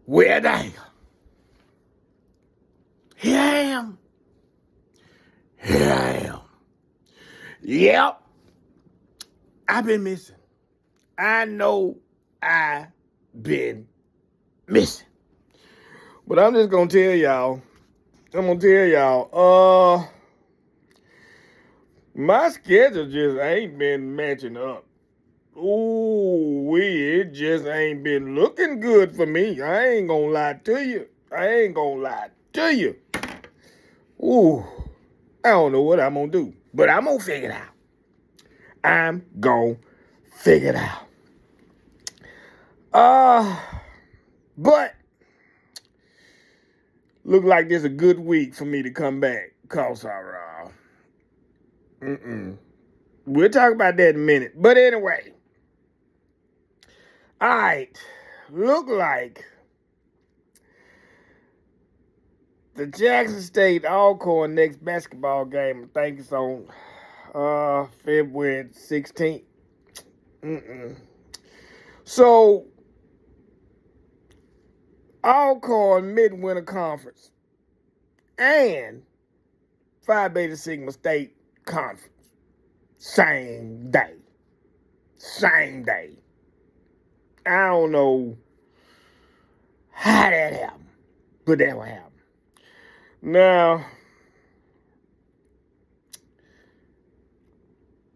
Well, damn. Here I am. Here I am. Yep. I've been missing. I know I've been missing. But I'm just going to tell y'all, my schedule just ain't been matching up. Ooh, it just ain't been looking good for me. I ain't gonna lie to you. Ooh, I don't know what I'm gonna do, but I'm gonna figure it out. But look like this a good week for me to come back. Cause we'll talk about that in a minute. But anyway, all right, look like the Jackson State Alcorn next basketball game, I think it's on February 16th. So, Alcorn Midwinter Conference and Phi Beta Sigma State Conference. Same day. I don't know how that happened, but that what happened. Now,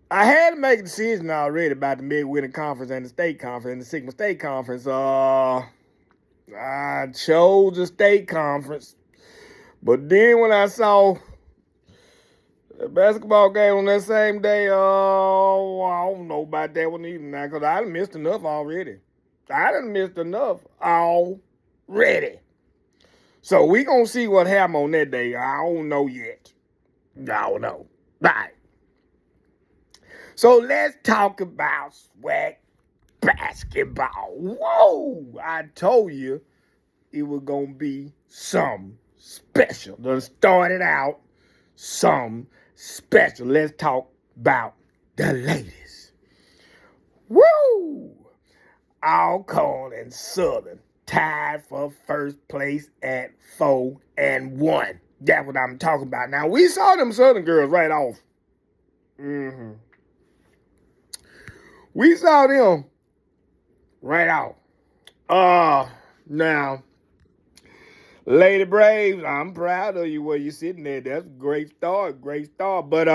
I had to make a decision already about the Midwinter Conference and the State Conference and the Sigma State Conference. I chose the State Conference, but then when I saw the basketball game on that same day, I don't know about that one either now, because I done missed enough already. So we gonna see what happened on that day. I don't know yet. I don't know. Right. So let's talk about SWAC basketball. Whoa! I told you it was gonna be something special. Done started out something special. Let's talk about the ladies. Woo! Alcorn and Southern tied for first place at 4-1. That's what I'm talking about. Now, we saw them Southern girls right off. We saw them right off. Now, Lady Braves, I'm proud of you where you're sitting there. That's a great start. But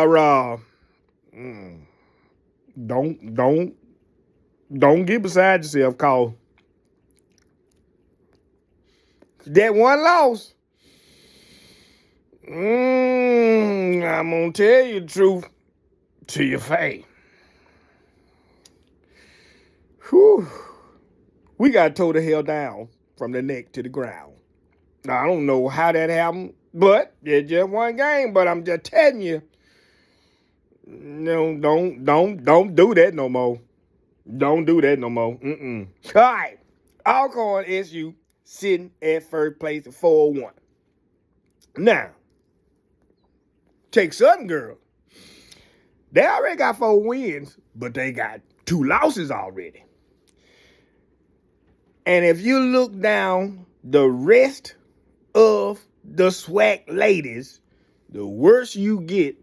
don't get beside yourself, cause that one loss. I'm gonna tell you the truth to your face. Whew. We got towed the hell down from the neck to the ground. Now, I don't know how that happened, but it's just one game. But I'm just telling you, no, don't do that no more. Don't do that no more. All right, Alcorn TSU sitting at first place at 4-1. Now, take Southern Girl. They already got 4 wins, but they got 2 losses already. And if you look down the rest of the SWAC ladies, the worst you get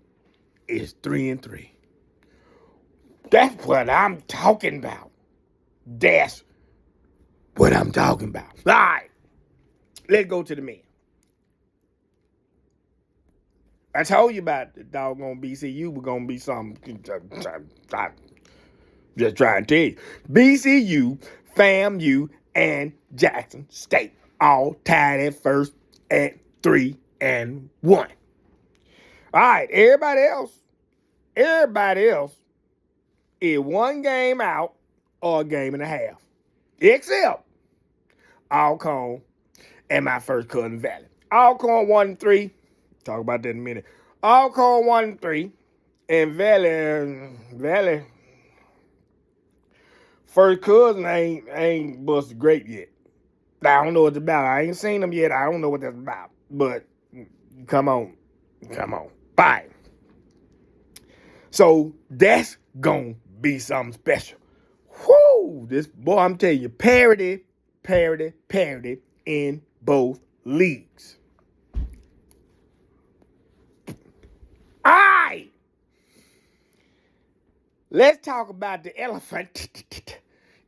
is 3-3. That's what I'm talking about. All right, let's go to the men. I told you about the doggone BCU was going to be something. Just trying to tell you. BCU, FAMU, and Jackson State all tied at first at 3-1. All right, everybody else is 1 game out or a game and a half. Except Alcorn and my first cousin Valley. Alcorn 1-3. Talk about that in a minute. Alcorn 1-3. And Valley first cousin ain't busted grape yet. I don't know what it's about. I ain't seen them yet. I don't know what that's about. But come on. All right. So that's gonna be something special. Whoo! This boy, I'm telling you, parity in both leagues. All right. Let's talk about the elephant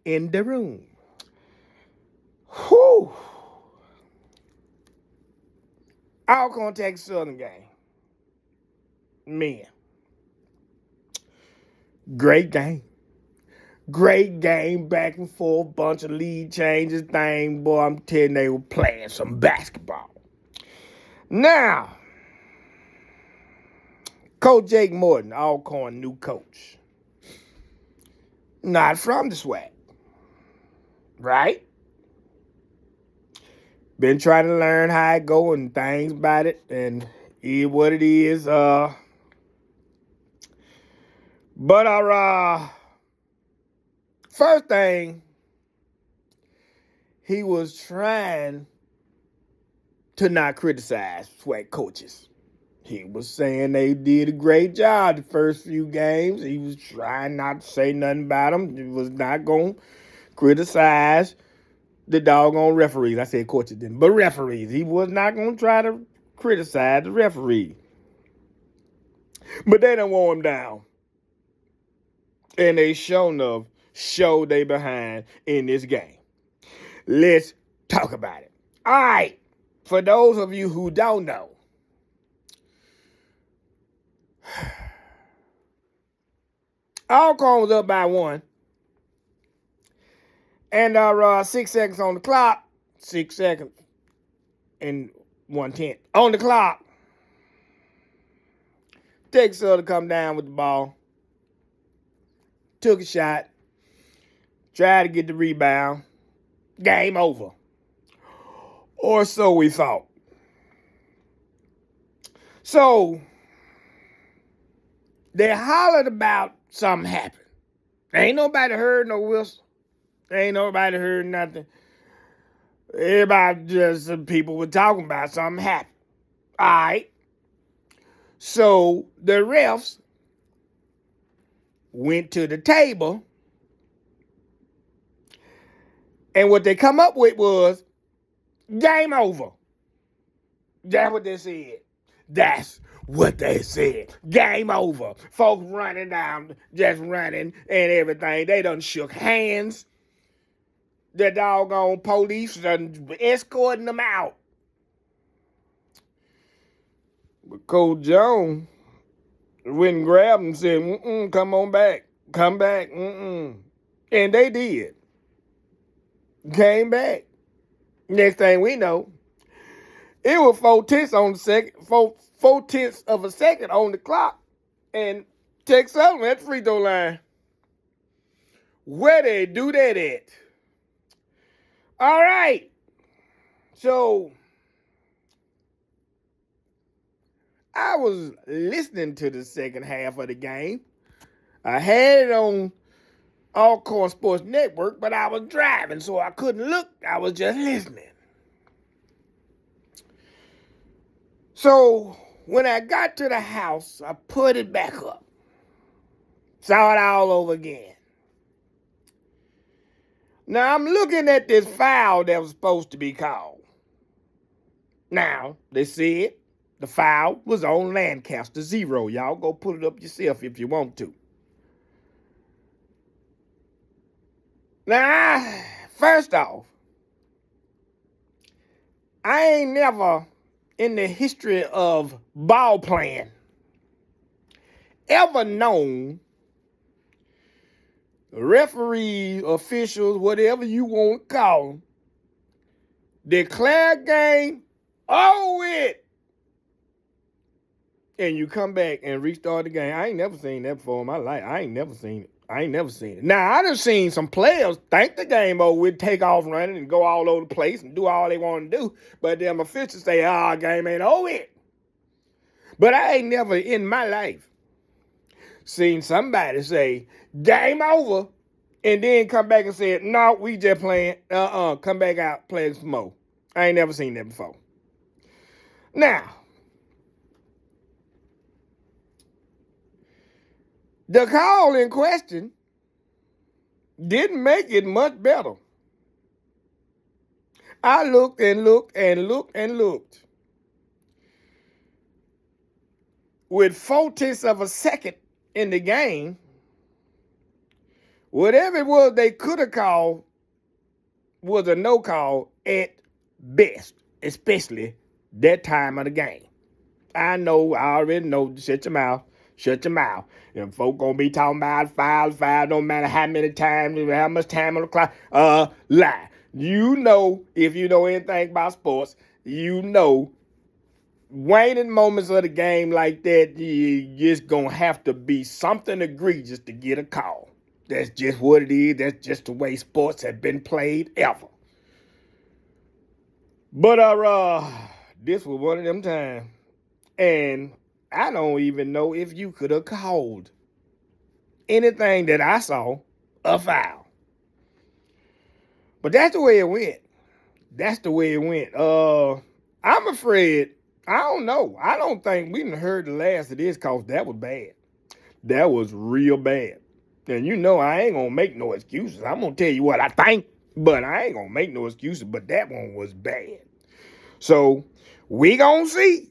in the room. Whoo! Alcorn TSU Southern game. Man. Great game. Great game, back and forth, bunch of lead changes, thing. Boy, I'm telling you, they were playing some basketball. Now, Coach Jake Morton, Alcorn new coach. Not from the SWAC. Right? Been trying to learn how it go and things about it and what it is. But our first thing, he was trying to not criticize SWAC coaches. He was saying they did a great job the first few games. He was trying not to say nothing about them. He was not going to criticize the doggone referees. I said coaches didn't, but referees. He was not going to try to criticize the referee. But they done wore him down. And they showed they behind in this game. Let's talk about it. All right. For those of you who don't know, Alcorn was up by 1. And 6 seconds on the clock. 6 seconds and 1/10 on the clock. TSU to come down with the ball. Took a shot. Tried to get the rebound. Game over. Or so we thought. So, they hollered about something happened. Ain't nobody heard no whistle. Ain't nobody heard nothing. Everybody, just some people were talking about something happened. All right. So, the refs went to the table, and what they come up with was game over. That's what they said. That's what they said. Game over. Folks running down, just running and everything. They done shook hands. The doggone police done escorting them out. But Coach Jones went and grabbed them and said, come on back. Come back. And they did. Came back. Next thing we know, it was 4/10 on the second, 4/10 of a second on the clock, and TSU at the free throw line. Where they do that at? All right. So I was listening to the second half of the game. I had it on Alcorn Sports Network, but I was driving, so I couldn't look. I was just listening. So when I got to the house, I put it back up. Saw it all over again. Now I'm looking at this foul that was supposed to be called. Now, they said the foul was on Lancaster 0. Y'all go put it up yourself if you want to. Now, first off, I ain't never in the history of ball playing ever known referee, officials, whatever you want to call them, declare game, it, and you come back and restart the game. I ain't never seen that before in my life. I ain't never seen it. Now, I done seen some players think the game over with, take off running and go all over the place and do all they want to do, but them officials say, game ain't over it. But I ain't never in my life seen somebody say, game over, and then come back and said, no, we just playing. Come back out, play some more. I ain't never seen that before. Now, the call in question didn't make it much better. I looked and looked and looked and looked. With 4/10 of a second in the game, whatever it was they could have called was a no call at best, especially that time of the game. I already know, shut your mouth. Shut your mouth. Them folk gonna be talking about foul, no matter how many times, how much time on the clock. Lie. You know, if you know anything about sports, you know, waning moments of the game like that, you just gonna have to be something egregious to get a call. That's just what it is. That's just the way sports have been played ever. But this was one of them times. And I don't even know if you could have called anything that I saw a foul. But that's the way it went. That's the way it went. I'm afraid, I don't know. I don't think we done heard the last of this because that was bad. That was real bad. And you know I ain't going to make no excuses. I'm going to tell you what I think, but I ain't going to make no excuses. But that one was bad. So we going to see.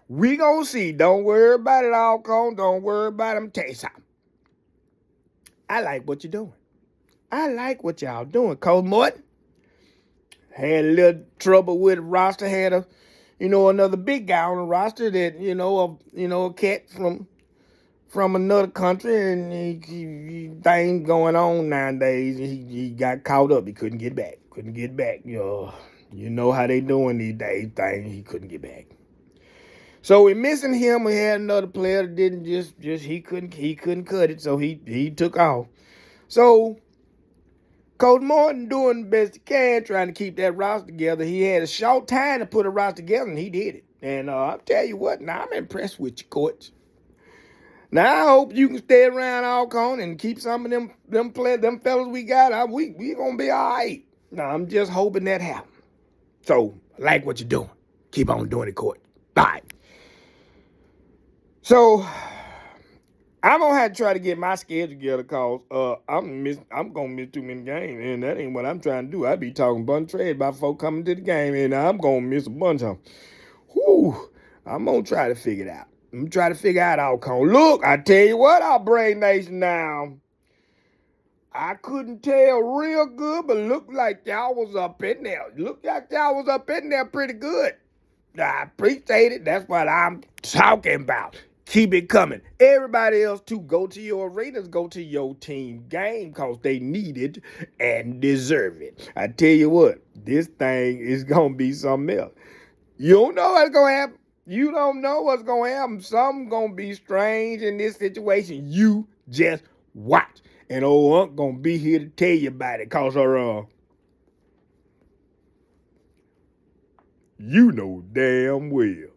We gonna see. Don't worry about it, Alcorn. Don't worry about it. I'm tell you something. I like what you're doing. I like what y'all doing. Coach Morton had a little trouble with the roster. Had another big guy on the roster that a cat from another country, and he things going on nowadays. He got caught up. He couldn't get back. You know how they doing these days. Things he couldn't get back. So we missing him. We had another player that didn't he couldn't cut it, so he took off. So Coach Morton doing the best he can, trying to keep that roster together. He had a short time to put a roster together, and he did it. And I'll tell you what, now I'm impressed with you, Coach. Now I hope you can stay around Alcorn and keep some of them fellas we got. We gonna be all right. Now I'm just hoping that happens. So I like what you're doing. Keep on doing it, Coach. All right. So I'm gonna have to try to get my schedule together because I'm gonna miss too many games, and that ain't what I'm trying to do. I be talking bunch of trade about folk coming to the game, and I'm gonna miss a bunch of them. Whew, I'm gonna try to figure it out. I'm gonna try to figure out Alcorn. Look, I tell you what, our Brave Nation now. I couldn't tell real good, but looked like y'all was up in there. Looked like y'all was up in there pretty good. I appreciate it. That's what I'm talking about. Keep it coming. Everybody else, too, go to your arenas, go to your team game because they need it and deserve it. I tell you what, this thing is going to be something else. You don't know what's going to happen. You don't know what's going to happen. Something's going to be strange in this situation. You just watch. And old Unc going to be here to tell you about it because you know damn well